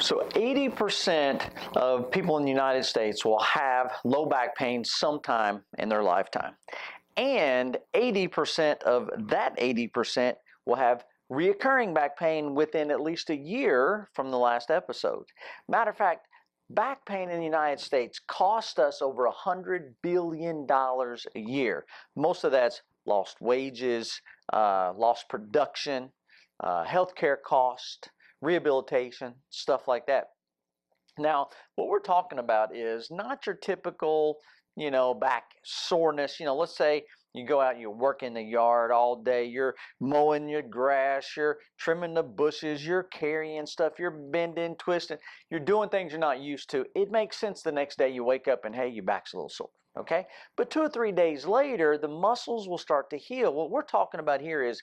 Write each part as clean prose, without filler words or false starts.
So 80% of people in the United States will have low back pain sometime in their lifetime. And 80% of that 80% will have reoccurring back pain within at least a year from the last episode. Matter of fact, back pain in the United States costs us over $100 billion a year. Most of that's lost wages, lost production, healthcare cost, rehabilitation, stuff like that. Now, what we're talking about is not your typical, back soreness. Let's say you go out and you work in the yard all day, you're mowing your grass, you're trimming the bushes, you're carrying stuff, you're bending, twisting, you're doing things you're not used to. It makes sense the next day you wake up and hey, your back's a little sore, okay? But 2 or 3 days later, the muscles will start to heal. What we're talking about here is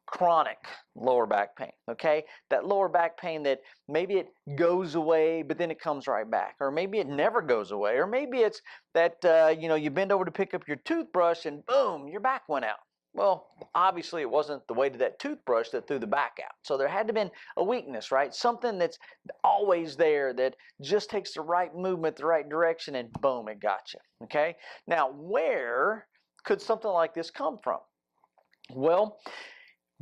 chronic lower back pain, okay? That lower back pain that maybe it goes away, but then it comes right back. Or maybe it never goes away. Or maybe it's that, you bend over to pick up your toothbrush and boom, your back went out. Well, obviously it wasn't the weight of that toothbrush that threw the back out. So there had to have been a weakness, right? Something that's always there that just takes the right movement, the right direction, and boom, it got you, okay? Now, where could something like this come from? Well,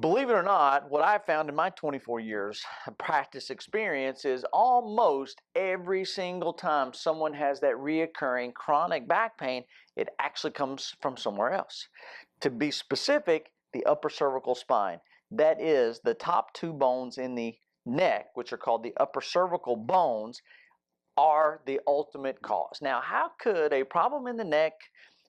believe it or not, what I've found in my 24 years of practice experience is almost every single time someone has that reoccurring chronic back pain, it actually comes from somewhere else. To be specific, the upper cervical spine. That is the top 2 bones in the neck, which are called the upper cervical bones, are the ultimate cause. Now, how could a problem in the neck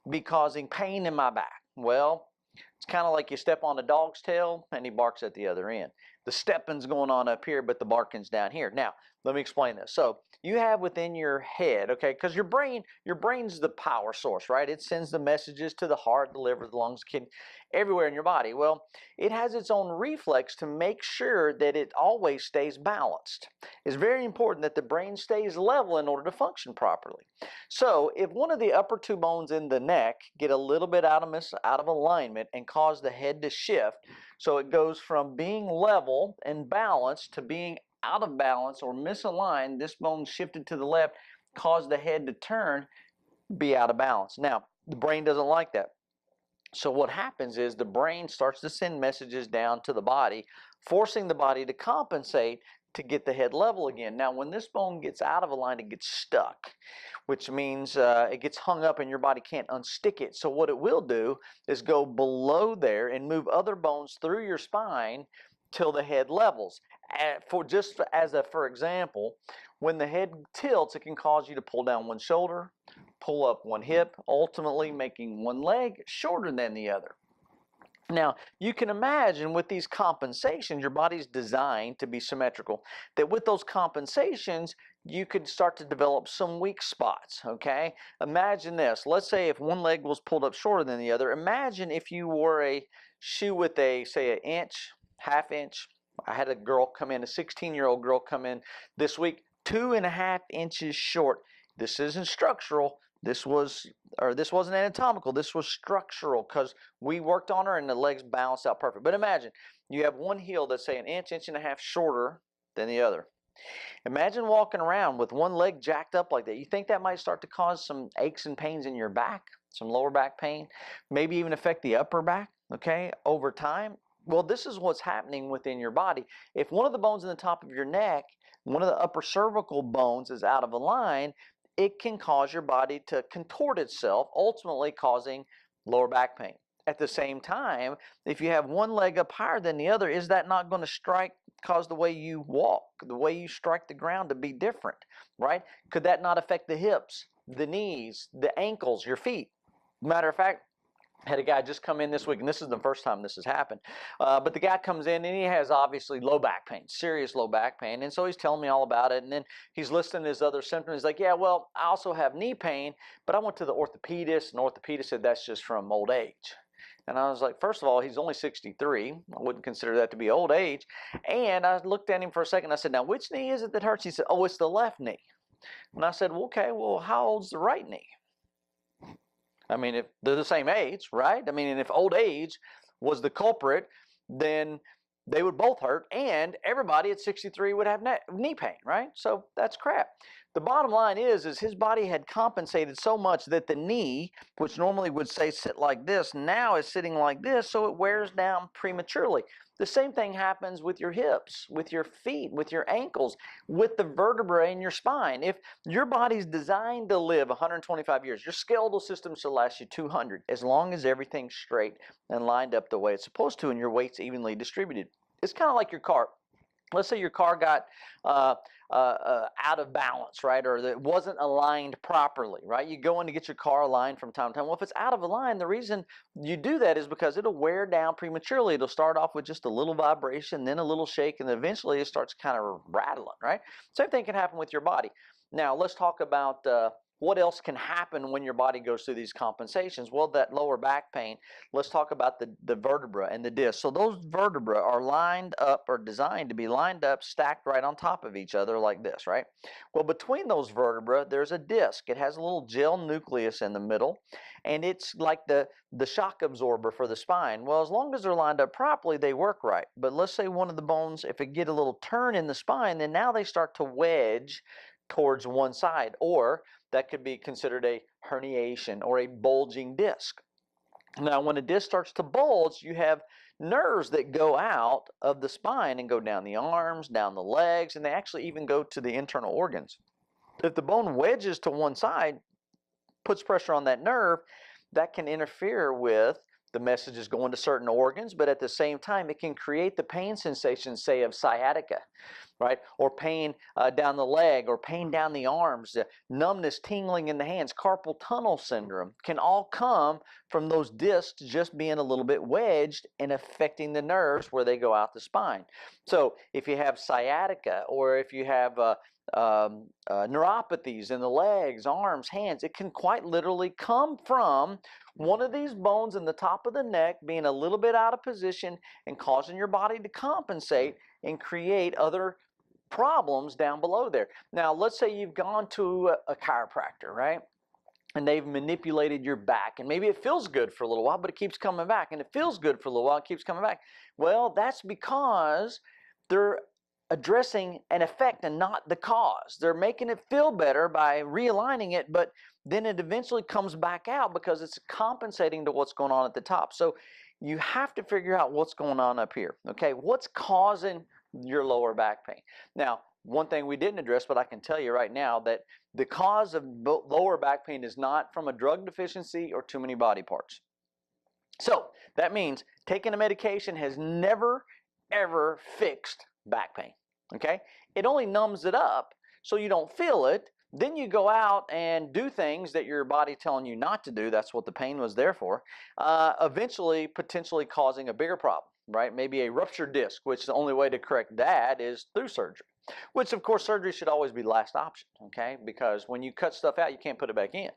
be causing pain in my back? Well, it's kind of like you step on a dog's tail and he barks at the other end. The stepping's going on up here, but the barking's down here. Now, let me explain this. So you have within your head, okay, because your brain's the power source, right? It sends the messages to the heart, the liver, the lungs, kidney, everywhere in your body. Well, it has its own reflex to make sure that it always stays balanced. It's very important that the brain stays level in order to function properly. So if one of the upper 2 bones in the neck get a little bit out of alignment and cause the head to shift, so it goes from being level and balanced to being out of balance or misaligned, this bone shifted to the left, caused the head to turn, be out of balance. Now, the brain doesn't like that. So what happens is the brain starts to send messages down to the body, forcing the body to compensate to get the head level again. Now, when this bone gets out of alignment, it gets stuck, which means it gets hung up and your body can't unstick it. So what it will do is go below there and move other bones through your spine till the head levels. For example, when the head tilts, it can cause you to pull down one shoulder, pull up one hip, ultimately making one leg shorter than the other. Now, you can imagine with these compensations, your body's designed to be symmetrical, that with those compensations, you could start to develop some weak spots, okay? Imagine this. Let's say if one leg was pulled up shorter than the other, imagine if you wore a shoe with say an inch, half inch. I had a 16-year-old girl come in this week, 2.5 inches short. This isn't structural. This wasn't anatomical. This was structural because we worked on her and the legs balanced out perfect. But imagine you have one heel that's say an inch and a half shorter than the other. Imagine walking around with one leg jacked up like that. You think that might start to cause some aches and pains in your back, some lower back pain, maybe even affect the upper back, okay, over time? Well, this is what's happening within your body. If one of the bones in the top of your neck, one of the upper cervical bones is out of line, it can cause your body to contort itself, ultimately causing lower back pain. At the same time, if you have one leg up higher than the other, is that not going to cause the way you walk, the way you strike the ground to be different, right? Could that not affect the hips, the knees, the ankles, your feet? Matter of fact, I had a guy just come in this week, and this is the first time this has happened. But the guy comes in, and he has obviously low back pain, serious low back pain. And so he's telling me all about it. And then he's listing his other symptoms. He's like, yeah, well, I also have knee pain, but I went to the orthopedist, and the orthopedist said that's just from old age. And I was like, first of all, he's only 63. I wouldn't consider that to be old age. And I looked at him for a second. I said, now, which knee is it that hurts? He said, oh, it's the left knee. And I said, well, okay, well, how old's the right knee? I mean, if they're the same age, right? I mean, and if old age was the culprit, then they would both hurt, and everybody at 63 would have knee pain, right? So that's crap. The bottom line is his body had compensated so much that the knee, which normally would say sit like this, now is sitting like this, so it wears down prematurely. The same thing happens with your hips, with your feet, with your ankles, with the vertebrae in your spine. If your body's designed to live 125 years, your skeletal system should last you 200, as long as everything's straight and lined up the way it's supposed to and your weight's evenly distributed. It's kind of like your car. Let's say your car got out of balance, right? Or that it wasn't aligned properly, right? You go in to get your car aligned from time to time. Well, if it's out of line, the reason you do that is because it'll wear down prematurely. It'll start off with just a little vibration, then a little shake, and then eventually it starts kind of rattling, right? Same thing can happen with your body. Now, let's talk about what else can happen when your body goes through these compensations? Well, that lower back pain, let's talk about the vertebra and the disc. So those vertebrae are lined up or designed to be lined up, stacked right on top of each other like this, right? Well, between those vertebrae, there's a disc. It has a little gel nucleus in the middle, and it's like the shock absorber for the spine. Well, as long as they're lined up properly, they work right. But let's say one of the bones, if it get a little turn in the spine, then now they start to wedge towards one side, or that could be considered a herniation or a bulging disc. Now, when a disc starts to bulge, you have nerves that go out of the spine and go down the arms, down the legs, and they actually even go to the internal organs. If the bone wedges to one side, puts pressure on that nerve, that can interfere with the messages going to certain organs, but at the same time, it can create the pain sensation, say, of sciatica, right? Or pain down the leg, or pain down the arms, numbness, tingling in the hands, carpal tunnel syndrome can all come from those discs just being a little bit wedged and affecting the nerves where they go out the spine. So if you have sciatica, or if you have neuropathies in the legs, arms, hands, it can quite literally come from one of these bones in the top of the neck being a little bit out of position and causing your body to compensate and create other problems down below there. Now, let's say you've gone to a chiropractor, right? And they've manipulated your back, and maybe it feels good for a little while, but it keeps coming back, and it feels good for a little while, it keeps coming back. Well, that's because they're addressing an effect and not the cause. They're making it feel better by realigning it, but then it eventually comes back out because it's compensating to what's going on at the top. So you have to figure out what's going on up here. Okay, what's causing your lower back pain? Now, one thing we didn't address, but I can tell you right now that the cause of lower back pain is not from a drug deficiency or too many body parts. So that means taking a medication has never, ever fixed back pain. Okay, it only numbs it up so you don't feel it. Then you go out and do things that your body's telling you not to do. That's what the pain was there for. Eventually, potentially causing a bigger problem, right? Maybe a ruptured disc, which the only way to correct that is through surgery. Which, of course, surgery should always be the last option, okay? Because when you cut stuff out, you can't put it back in.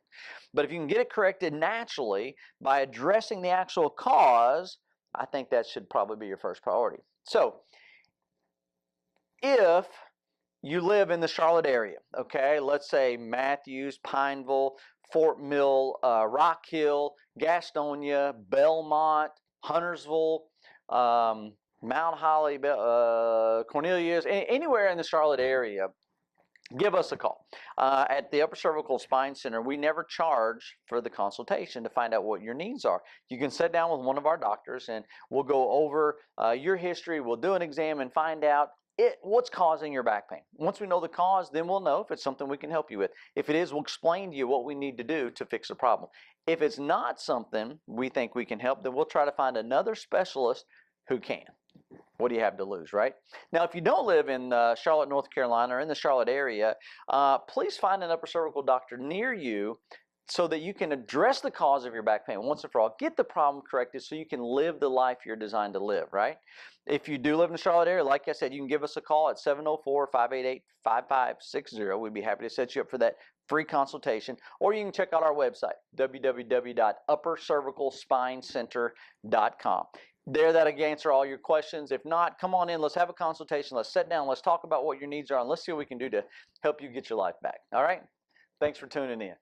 But if you can get it corrected naturally by addressing the actual cause, I think that should probably be your first priority. So, if you live in the Charlotte area, okay, let's say Matthews, Pineville, Fort Mill, Rock Hill, Gastonia, Belmont, Huntersville, Mount Holly, Cornelius, anywhere in the Charlotte area, give us a call. At the Upper Cervical Spine Center, we never charge for the consultation to find out what your needs are. You can sit down with one of our doctors and we'll go over your history, we'll do an exam and find out what's causing your back pain. Once we know the cause, then we'll know if it's something we can help you with. If it is, we'll explain to you what we need to do to fix the problem. If it's not something we think we can help, then we'll try to find another specialist who can. What do you have to lose, right? Now, if you don't live in Charlotte, North Carolina, or in the Charlotte area, please find an upper cervical doctor near you so that you can address the cause of your back pain once and for all. Get the problem corrected so you can live the life you're designed to live, right? If you do live in the Charlotte area, like I said, you can give us a call at 704-588-5560. We'd be happy to set you up for that free consultation. Or you can check out our website, www.uppercervicalspinecenter.com. There, that'll answer all your questions. If not, come on in. Let's have a consultation. Let's sit down. Let's talk about what your needs are, and let's see what we can do to help you get your life back. All right? Thanks for tuning in.